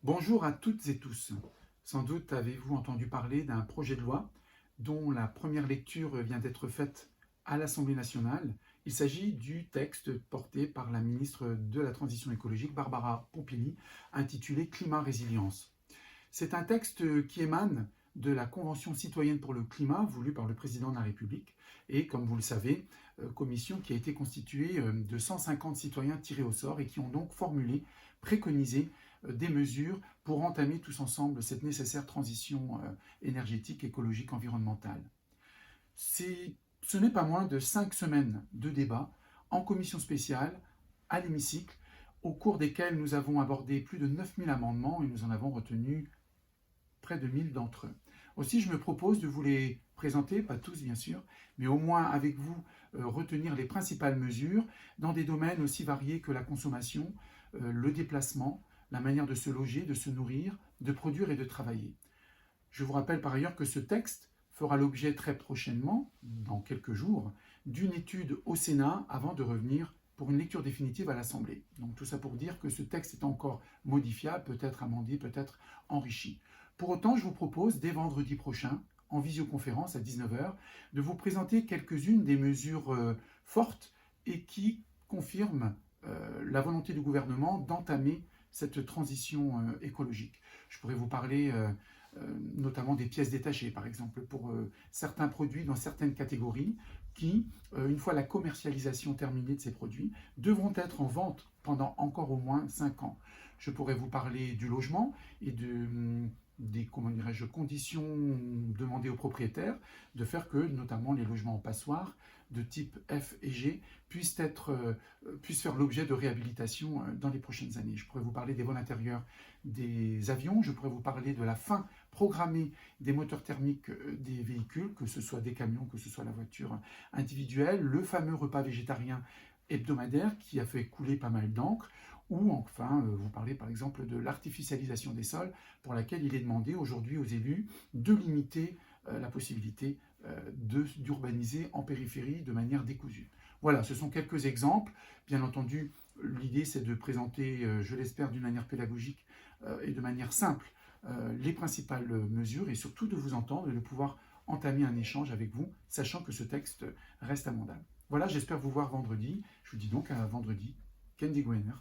Bonjour à toutes et tous. Sans doute avez-vous entendu parler d'un projet de loi dont la première lecture vient d'être faite à l'Assemblée nationale. Il s'agit du texte porté par la ministre de la Transition écologique, Barbara Pompili, intitulé Climat Résilience. C'est un texte qui émane de la Convention citoyenne pour le climat voulue par le président de la République et, comme vous le savez, commission qui a été constituée de 150 citoyens tirés au sort et qui ont donc formulé, préconisé des mesures pour entamer tous ensemble cette nécessaire transition énergétique, écologique, environnementale. Ce n'est pas moins de 5 semaines de débats en commission spéciale, à l'hémicycle, au cours desquels nous avons abordé plus de 9000 amendements et nous en avons retenu près de 1000 d'entre eux. Aussi, je me propose de vous les présenter, pas tous bien sûr, mais au moins avec vous retenir les principales mesures dans des domaines aussi variés que la consommation, le déplacement, la manière de se loger, de se nourrir, de produire et de travailler. Je vous rappelle par ailleurs que ce texte fera l'objet très prochainement, dans quelques jours, d'une étude au Sénat avant de revenir pour une lecture définitive à l'Assemblée. Donc tout ça pour dire que ce texte est encore modifiable, peut-être amendé, peut-être enrichi. Pour autant, je vous propose, dès vendredi prochain, en visioconférence à 19h, de vous présenter quelques-unes des mesures fortes et qui confirment la volonté du gouvernement d'entamer cette transition écologique. Je pourrais vous parler notamment des pièces détachées, par exemple, pour certains produits dans certaines catégories qui, une fois la commercialisation terminée de ces produits, devront être en vente pendant encore au moins 5 ans. Je pourrais vous parler du logement et des conditions demandées aux propriétaires de faire que, notamment les logements en passoire de type F et G, puissent faire l'objet de réhabilitation dans les prochaines années. Je pourrais vous parler des vols intérieurs des avions, je pourrais vous parler de la fin programmée des moteurs thermiques des véhicules, que ce soit des camions, que ce soit la voiture individuelle, le fameux repas végétarien hebdomadaire qui a fait couler pas mal d'encre, ou enfin vous parlez par exemple de l'artificialisation des sols pour laquelle il est demandé aujourd'hui aux élus de limiter la possibilité d'urbaniser en périphérie de manière décousue. Voilà, ce sont quelques exemples. Bien entendu, l'idée c'est de présenter, je l'espère d'une manière pédagogique et de manière simple, les principales mesures et surtout de vous entendre et de pouvoir entamer un échange avec vous, sachant que ce texte reste amendable. Voilà, j'espère vous voir vendredi. Je vous dis donc à vendredi. Candy Gwener.